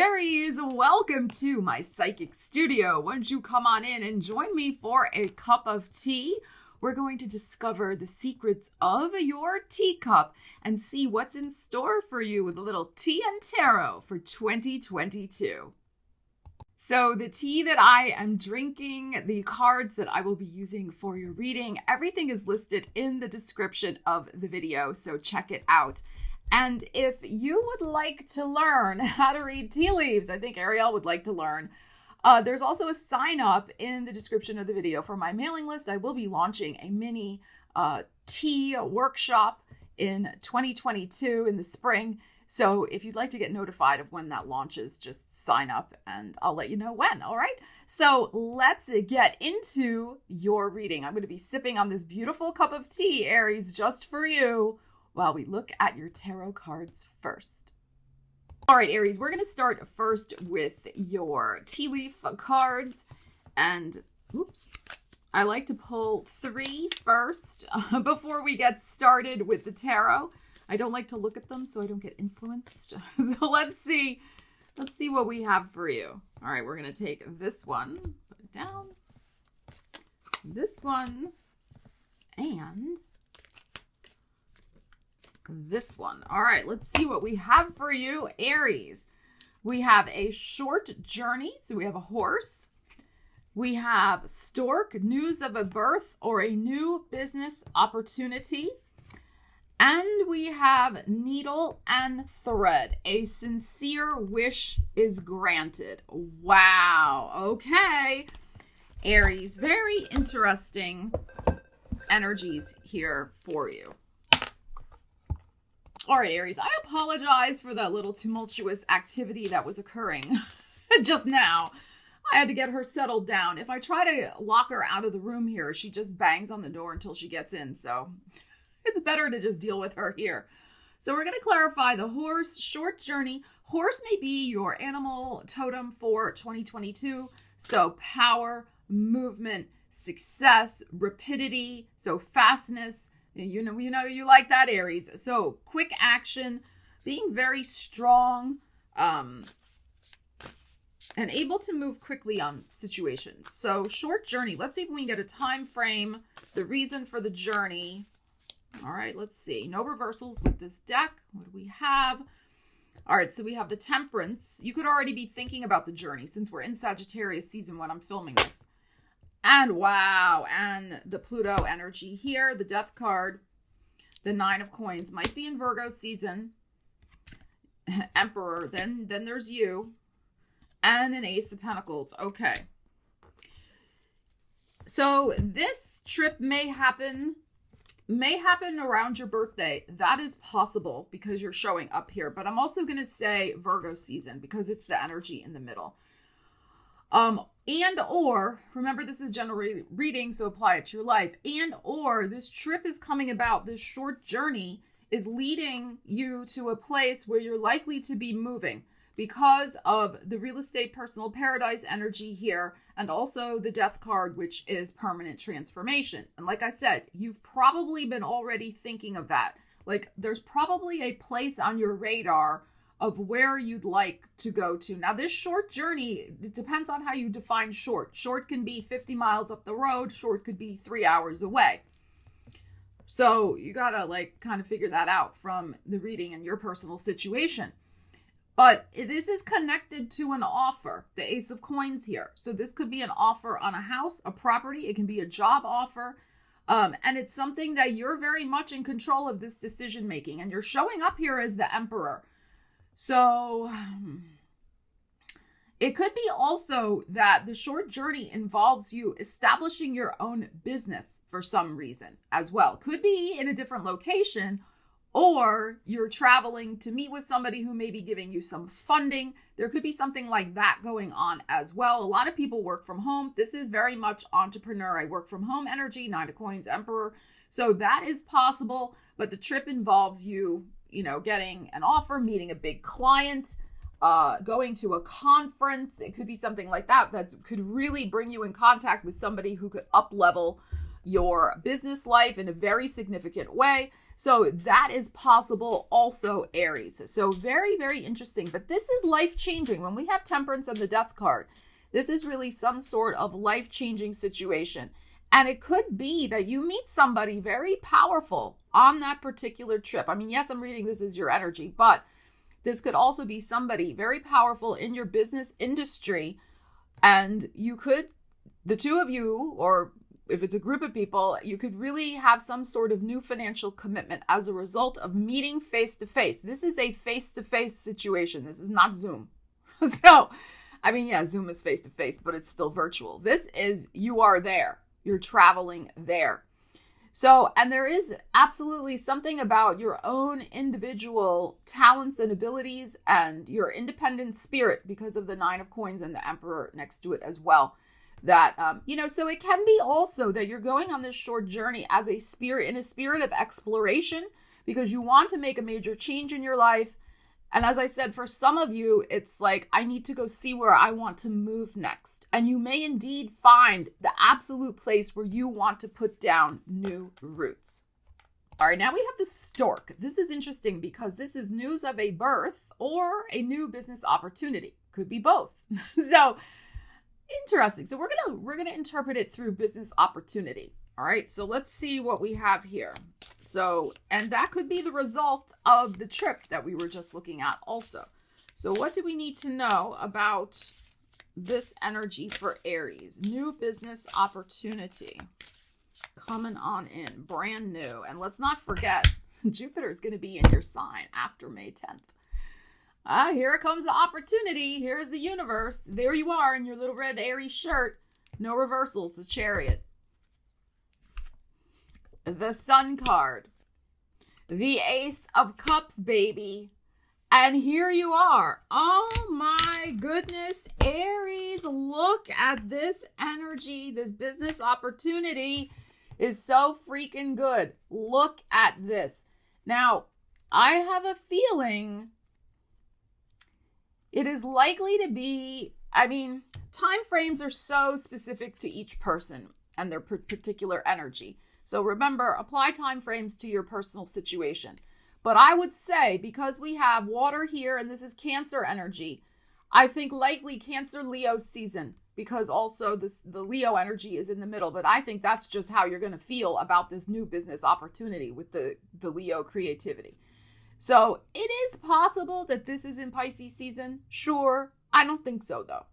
Aries, welcome to my psychic studio. Why don't you come on in and join me for a cup of tea? We're going to discover the secrets of your teacup and see what's in store for you with a little tea and tarot for 2022. So the tea that I am drinking, the cards that I will be using for your reading, everything is listed in the description of the video, so check it out. And if you would like to learn how to read tea leaves, I think Ariel would like to learn, there's also a sign up in the description of the video for my mailing list. I will be launching a mini tea workshop in 2022 in the spring. So if you'd like to get notified of when that launches, just sign up and I'll let you know when. All right. So let's get into your reading. I'm going to be sipping on this beautiful cup of tea, Aries, just for you, while we look at your tarot cards first. All right, Aries, we're going to start first with your tea leaf cards. And, oops, I like to pull 3 first before we get started with the tarot. I don't like to look at them so I don't get influenced. So let's see what we have for you. All right, we're going to take this one, put it down, this one, and this one. All right, let's see what we have for you, Aries. We have a short journey. So we have a horse. We have stork, news of a birth or a new business opportunity. And we have needle and thread. A sincere wish is granted. Wow. Okay. Aries, very interesting energies here for you. All right, Aries, I apologize for that little tumultuous activity that was occurring just now. I had to get her settled down. If I try to lock her out of the room here, she just bangs on the door until she gets in. So it's better to just deal with her here. So we're going to clarify the horse, short journey. Horse may be your animal totem for 2022. So power, movement, success, rapidity, so fastness. You know, you like that, Aries. So quick action, being very strong, and able to move quickly on situations. So short journey. Let's see if we can get a time frame, the reason for the journey. All right, let's see. No reversals with this deck. What do we have? All right, so we have the Temperance. You could already be thinking about the journey since we're in Sagittarius season when I'm filming this. And wow, and the Pluto energy here, the Death card, the 9 of Coins might be in Virgo season, Emperor, then there's you, and an Ace of Pentacles. Okay. So this trip may happen around your birthday. That is possible because you're showing up here, but I'm also going to say Virgo season because it's the energy in the middle. And or, remember this is general reading, so apply it to your life. And or this trip is coming about, this short journey is leading you to a place where you're likely to be moving because of the real estate personal paradise energy here and also the Death card, which is permanent transformation. And like I said, you've probably been already thinking of that. Like there's probably a place on your radar of where you'd like to go to. Now, this short journey, it depends on how you define short. Short can be 50 miles up the road. Short could be 3 hours away. So you gotta kind of figure that out from the reading and your personal situation. But this is connected to an offer, the Ace of Coins here. So this could be an offer on a house, a property. It can be a job offer. And it's something that you're very much in control of this decision making. And you're showing up here as the Emperor. So it could be also that the short journey involves you establishing your own business for some reason as well. Could be in a different location, or you're traveling to meet with somebody who may be giving you some funding. There could be something like that going on as well. A lot of people work from home. This is very much entrepreneur. I work from home energy, 9 of Coins, Emperor. So that is possible, but the trip involves you getting an offer, meeting a big client, going to a conference. It could be something like that could really bring you in contact with somebody who could up-level your business life in a very significant way. So that is possible also, Aries. So very, very interesting. But this is life-changing. When we have Temperance and the Death card, this is really some sort of life-changing situation. And it could be that you meet somebody very powerful on that particular trip. I mean, yes, I'm reading this as your energy, but this could also be somebody very powerful in your business industry. And you could, the two of you, or if it's a group of people, you could really have some sort of new financial commitment as a result of meeting face to face. This is a face to face situation. This is not Zoom. So, I mean, yeah, Zoom is face to face, but it's still virtual. This is, you are there. You're traveling there. So, and there is absolutely something about your own individual talents and abilities and your independent spirit because of the Nine of Coins and the Emperor next to it as well. That, so it can be also that you're going on this short journey as a spirit, in a spirit of exploration, because you want to make a major change in your life. And as I said, for some of you, it's like, I need to go see where I want to move next. And you may indeed find the absolute place where you want to put down new roots. All right, now we have the Stork. This is interesting because this is news of a birth or a new business opportunity. Could be both. So interesting. So we're gonna interpret it through business opportunity. All right. So let's see what we have here. So, and that could be the result of the trip that we were just looking at also. So what do we need to know about this energy for Aries? New business opportunity coming on in, brand new. And let's not forget, Jupiter is going to be in your sign after May 10th. Here comes the opportunity. Here's the universe. There you are in your little red Aries shirt. No reversals, the Chariot. The Sun card. The Ace of Cups, baby. And here you are. Oh my goodness, Aries, look at this energy. This business opportunity is so freaking good. Look at this. Now, I have a feeling it is likely to be, time frames are so specific to each person and their particular energy. So remember, apply time frames to your personal situation. But I would say, because we have water here and this is Cancer energy, I think likely Cancer Leo season, because also the Leo energy is in the middle. But I think that's just how you're going to feel about this new business opportunity with the Leo creativity. So it is possible that this is in Pisces season. Sure. I don't think so, though.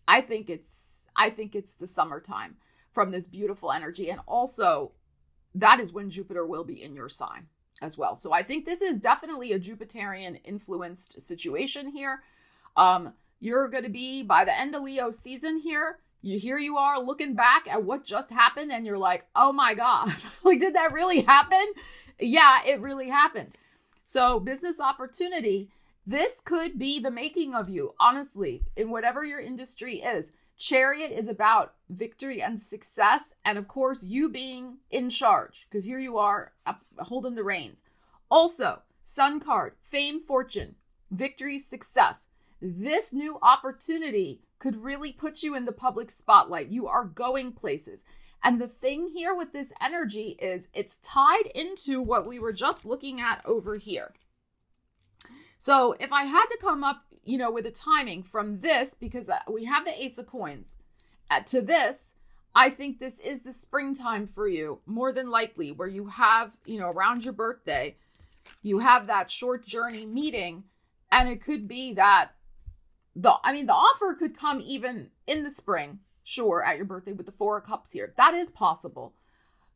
I think it's the summertime from this beautiful energy. And also, that is when Jupiter will be in your sign as well. So I think this is definitely a Jupiterian influenced situation here. You're going to be, by the end of Leo season here, here you are looking back at what just happened and you're like, oh my God, like, did that really happen? Yeah, it really happened. So business opportunity, this could be the making of you, honestly, in whatever your industry is. Chariot is about victory and success. And of course, you being in charge, because here you are holding the reins. Also, Sun card, fame, fortune, victory, success. This new opportunity could really put you in the public spotlight. You are going places. And the thing here with this energy is it's tied into what we were just looking at over here. So if I had to come up, with a timing from this, because we have the Ace of Coins, to this, I think this is the springtime for you, more than likely, where you have, around your birthday, you have that short journey meeting, and it could be that the offer could come even in the spring, sure, at your birthday with the Four of Cups here. That is possible.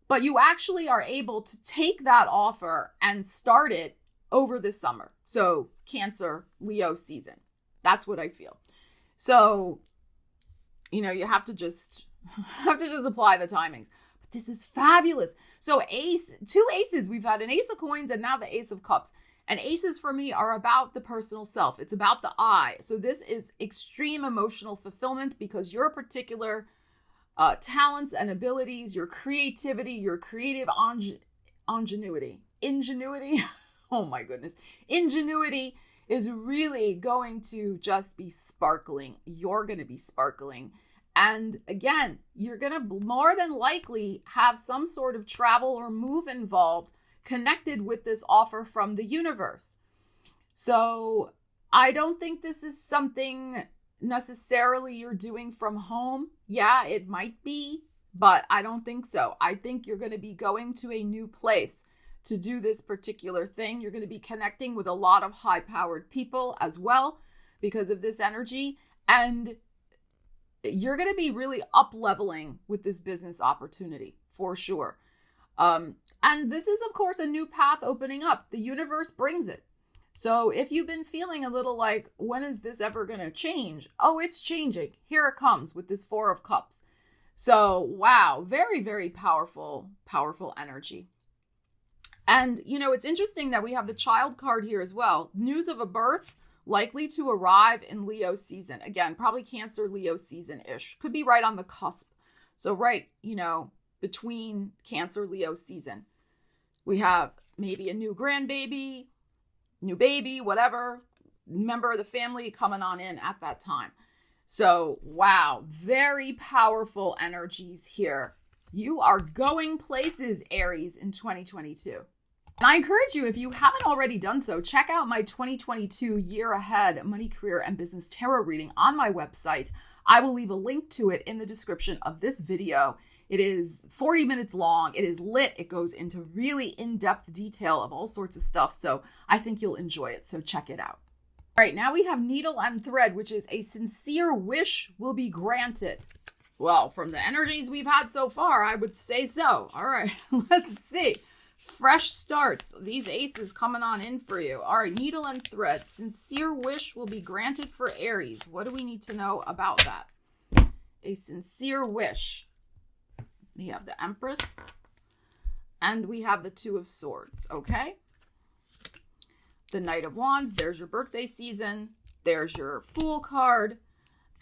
But you actually are able to take that offer and start it over the summer. So Cancer, Leo season. That's what I feel. So, you have to just apply the timings. But this is fabulous. So two aces. We've had an Ace of Coins and now the Ace of Cups. And aces for me are about the personal self. It's about the I. So this is extreme emotional fulfillment because your particular talents and abilities, your creativity, your creative ingenuity. Oh my goodness. Ingenuity is really going to just be sparkling. You're going to be sparkling. And again, you're going to more than likely have some sort of travel or move involved connected with this offer from the universe. So I don't think this is something necessarily you're doing from home. Yeah, it might be, but I don't think so. I think you're going to be going to a new place to do this particular thing. You're going to be connecting with a lot of high-powered people as well because of this energy. And you're going to be really up-leveling with this business opportunity for sure. And this is, of course, a new path opening up. The universe brings it. So if you've been feeling a little like, when is this ever going to change? Oh, it's changing. Here it comes with this Four of Cups. So, wow, very, very powerful, powerful energy. And, you know, it's interesting that we have the Child card here as well. News of a birth likely to arrive in Leo season. Again, probably Cancer, Leo season-ish. Could be right on the cusp. So right, you know, between Cancer, Leo season. We have maybe a new grandbaby, new baby, whatever, member of the family coming on in at that time. So, wow, very powerful energies here. You are going places, Aries, in 2022. And I encourage you, if you haven't already done so, check out my 2022 Year Ahead Money, Career, and Business Tarot reading on my website. I will leave a link to it in the description of this video. It is 40 minutes long. It is lit. It goes into really in-depth detail of all sorts of stuff. So I think you'll enjoy it. So check it out. All right, now we have Needle and Thread, which is a sincere wish will be granted. Well, from the energies we've had so far, I would say so. All right, let's see. Fresh starts. These aces coming on in for you. All right, Needle and Thread. Sincere wish will be granted for Aries. What do we need to know about that? A sincere wish. We have the Empress and we have the Two of Swords, okay? The Knight of Wands, there's your birthday season. There's your Fool card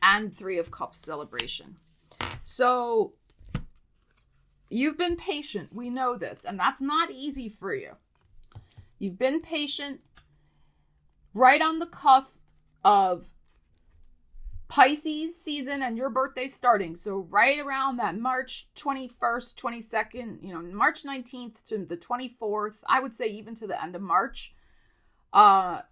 and Three of Cups celebration. So you've been patient. We know this, and that's not easy for you. You've been patient right on the cusp of Pisces season and your birthday starting. So right around that March 21st, 22nd, you know, March 19th to the 24th, I would say even to the end of March,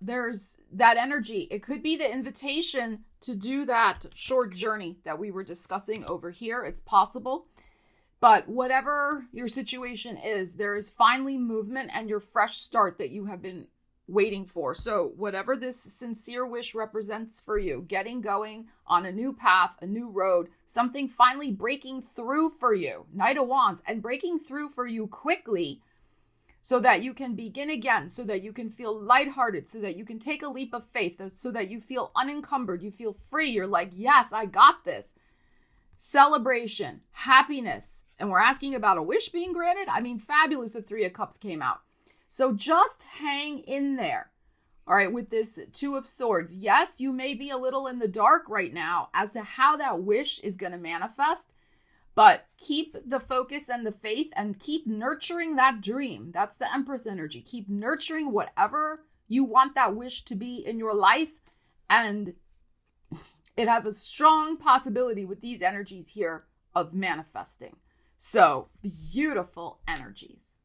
there's that energy. It could be the invitation to do that short journey that we were discussing over here. It's possible. But whatever your situation is, there is finally movement and your fresh start that you have been waiting for. So whatever this sincere wish represents for you, getting going on a new path, a new road, something finally breaking through for you, Knight of Wands, and breaking through for you quickly so that you can begin again, so that you can feel lighthearted, so that you can take a leap of faith, so that you feel unencumbered, you feel free. You're like, yes, I got this. Celebration, happiness. And we're asking about a wish being granted. I mean, fabulous. The Three of Cups came out. So just hang in there. All right, with this Two of Swords. Yes, you may be a little in the dark right now as to how that wish is going to manifest, but keep the focus and the faith and keep nurturing that dream. That's the Empress energy. Keep nurturing whatever you want that wish to be in your life. And it has a strong possibility with these energies here of manifesting. So beautiful energies.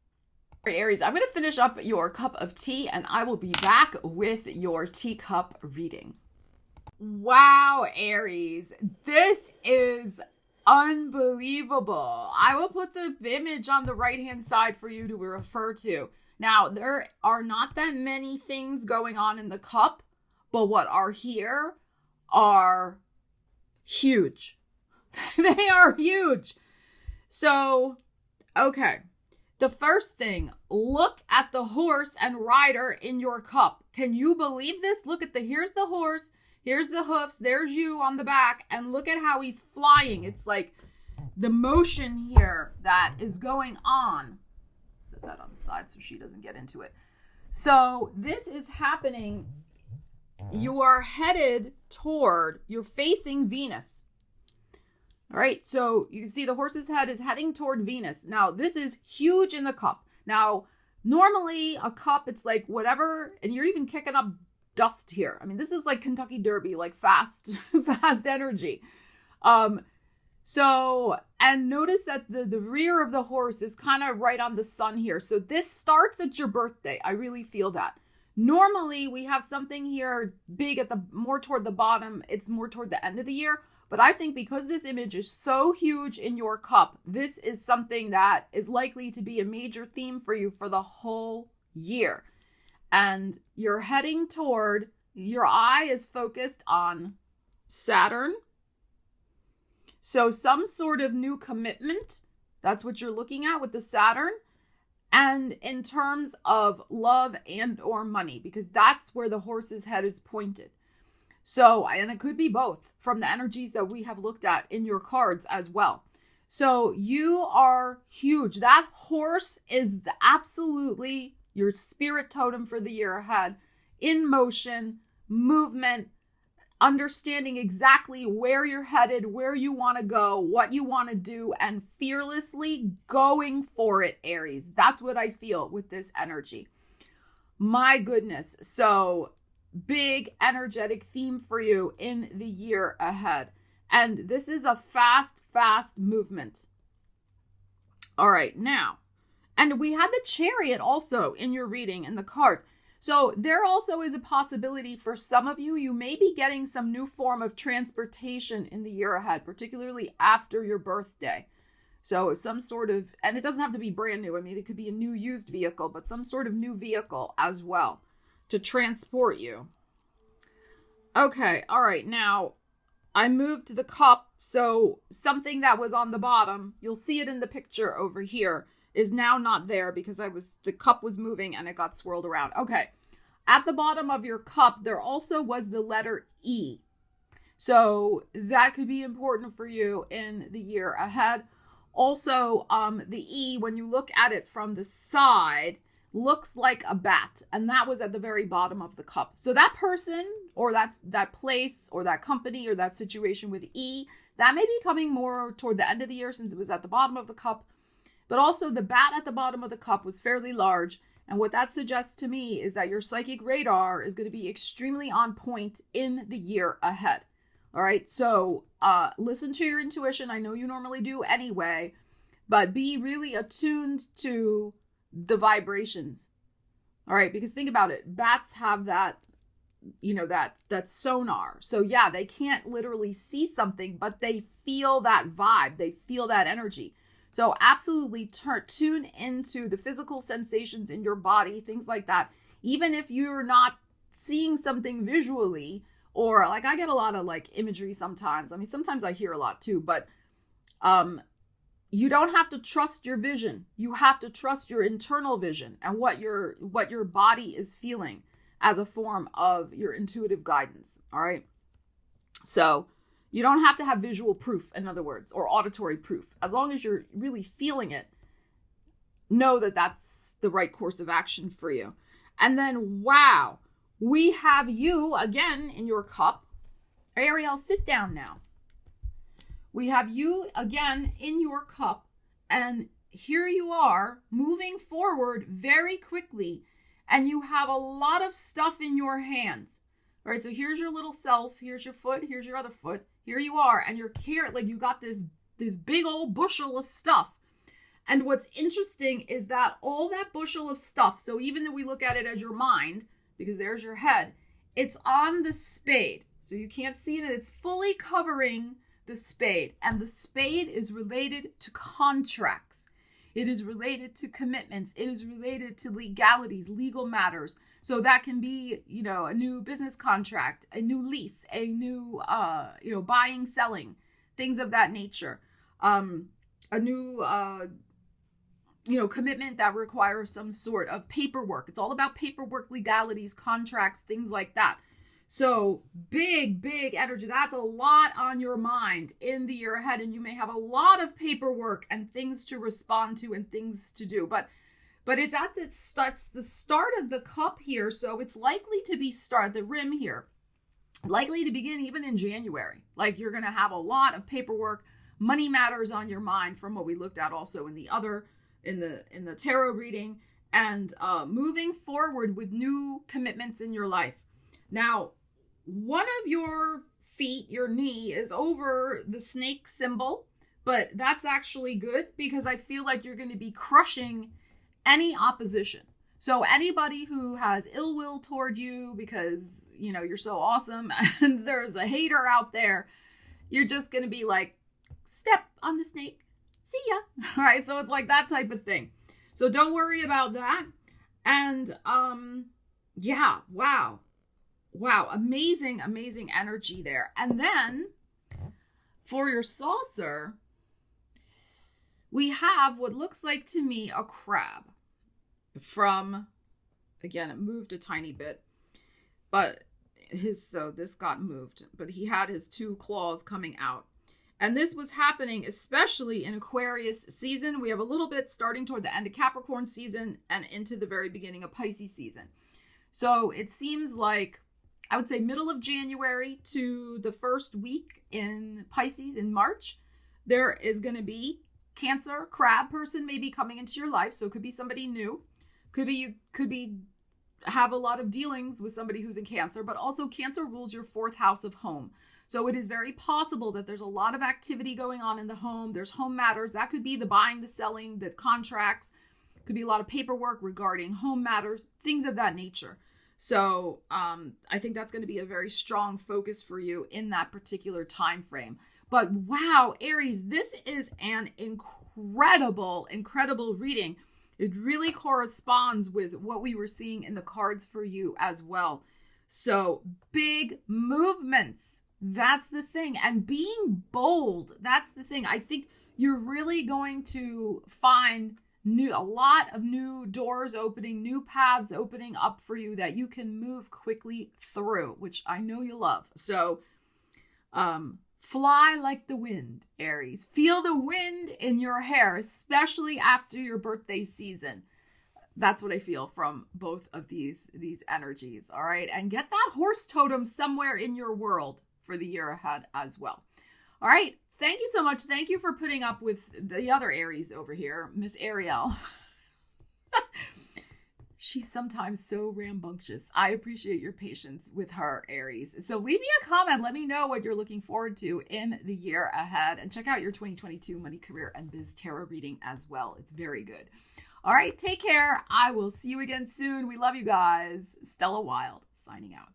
All right, Aries, I'm going to finish up your cup of tea and I will be back with your teacup reading. Wow, Aries, this is unbelievable. I will put the image on the right-hand side for you to refer to. Now, there are not that many things going on in the cup, but what are here are huge. They are huge. So, okay. The first thing, look at the horse and rider in your cup. Can you believe this? Look at here's the horse, here's the hoofs, there's you on the back, and look at how he's flying. It's like the motion here that is going on. Set that on the side so she doesn't get into it. So this is happening. You are headed toward, you're facing Venus. All right, so you see the horse's head is heading toward Venus. Now, this is huge in the cup. Now, normally a cup, it's like whatever, and you're even kicking up dust here. I mean, this is like Kentucky Derby, like fast energy. And And notice that the rear of the horse is kind of right on the sun here. So this starts at your birthday. I really feel that. Normally we have something here big at the more toward the bottom. It's more toward the end of the year. But I think because this image is so huge in your cup, this is something that is likely to be a major theme for you for the whole year. And you're heading toward, your eye is focused on Saturn. So some sort of new commitment, that's what you're looking at with the Saturn. And in terms of love and or money, because that's where the horse's head is pointed. So, and it could be both from the energies that we have looked at in your cards as well. So you are huge. That horse is absolutely your spirit totem for the year ahead. In motion, movement, understanding exactly where you're headed, where you want to go, what you want to do, and fearlessly going for it, Aries. That's what I feel with this energy. My goodness. So big energetic theme for you in the year ahead. And this is a fast movement. All right, now, and we had the Chariot also in your reading in the cards. So there also is a possibility for some of you, you may be getting some new form of transportation in the year ahead, particularly after your birthday. So some sort of, and it doesn't have to be brand new. I mean, it could be a new used vehicle, but some sort of new vehicle as well to transport you. Okay, all right. Now I moved to the cup. So something that was on the bottom, you'll see it in the picture over here, is now not there because the cup was moving and it got swirled around. Okay. At the bottom of your cup, there also was the letter E. So that could be important for you in the year ahead. Also, the E, when you look at it from the side, looks like a bat. And that was at the very bottom of the cup. So that person or that place or that company or that situation with E, that may be coming more toward the end of the year since it was at the bottom of the cup. But also the bat at the bottom of the cup was fairly large. And what that suggests to me is that your psychic radar is going to be extremely on point in the year ahead. All right. So listen to your intuition. I know you normally do anyway, but be really attuned to the vibrations. All right. Because think about it. Bats have that, that sonar. So yeah, they can't literally see something, but they feel that vibe. They feel that energy. So absolutely tune into the physical sensations in your body, things like that. Even if you're not seeing something visually, or like I get a lot of like imagery sometimes. I mean, sometimes I hear a lot too, but you don't have to trust your vision. You have to trust your internal vision and what your body is feeling as a form of your intuitive guidance. All right. So you don't have to have visual proof, in other words, or auditory proof. As long as you're really feeling it, know that that's the right course of action for you. And then, wow, we have you again in your cup. Ariel, sit down now. We have you again in your cup. And here you are moving forward very quickly. And you have a lot of stuff in your hands. All right, so here's your little self. Here's your foot. Here's your other foot. Here you are, and you're like you got this big old bushel of stuff. And what's interesting is that all that bushel of stuff, so even though we look at it as your mind, because there's your head, it's on the spade. So you can't see it, it's fully covering the spade. And the spade is related to contracts. It is related to commitments. It is related to legalities, legal matters. So that can be, a new business contract, a new lease, a new, buying, selling, things of that nature. A new, commitment that requires some sort of paperwork. It's all about paperwork, legalities, contracts, things like that. So big energy. That's a lot on your mind in the year ahead. And you may have a lot of paperwork and things to respond to and things to do. But it's at the start of the cup here. So it's likely to be the rim here, likely to begin even in January. Like you're going to have a lot of paperwork, money matters on your mind from what we looked at also in the tarot reading, and moving forward with new commitments in your life. Now, one of your feet, your knee, is over the snake symbol, But that's actually good because I feel like you're going to be crushing any opposition. So anybody who has ill will toward you because, you know, you're so awesome and there's a hater out there, you're just going to be like, step on the snake. See ya. All right. So it's like that type of thing. So don't worry about that. And, yeah, wow. Wow. Amazing, amazing energy there. And then for your saucer, we have what looks like to me a crab from, again, it moved a tiny bit, but so this got moved, but he had his 2 claws coming out. And this was happening especially in Aquarius season. We have a little bit starting toward the end of Capricorn season and into the very beginning of Pisces season. So it seems like, I would say middle of January to the first week in Pisces in March, there is going to be Cancer, crab person maybe coming into your life. So it could be somebody new. Could be have a lot of dealings with somebody who's in Cancer, but also Cancer rules your 4th house of home. So it is very possible that there's a lot of activity going on in the home. There's home matters. That could be the buying, the selling, the contracts. Could be a lot of paperwork regarding home matters, things of that nature. So I think that's going to be a very strong focus for you in that particular time frame. But wow, Aries, this is an incredible, incredible reading. It really corresponds with what we were seeing in the cards for you as well. So big movements, that's the thing. And being bold, that's the thing. I think you're really going to find a lot of new doors opening, new paths opening up for you that you can move quickly through, which I know you love. So, fly like the wind, Aries. Feel the wind in your hair, especially after your birthday season. That's what I feel from both of these energies, all right? And get that horse totem somewhere in your world for the year ahead as well. All right, thank you so much. Thank you for putting up with the other Aries over here, Miss Ariel. She's sometimes so rambunctious. I appreciate your patience with her, Aries. So leave me a comment. Let me know what you're looking forward to in the year ahead. And check out your 2022 Money, Career, and Biz Tarot reading as well. It's very good. All right, take care. I will see you again soon. We love you guys. Stella Wilde, signing out.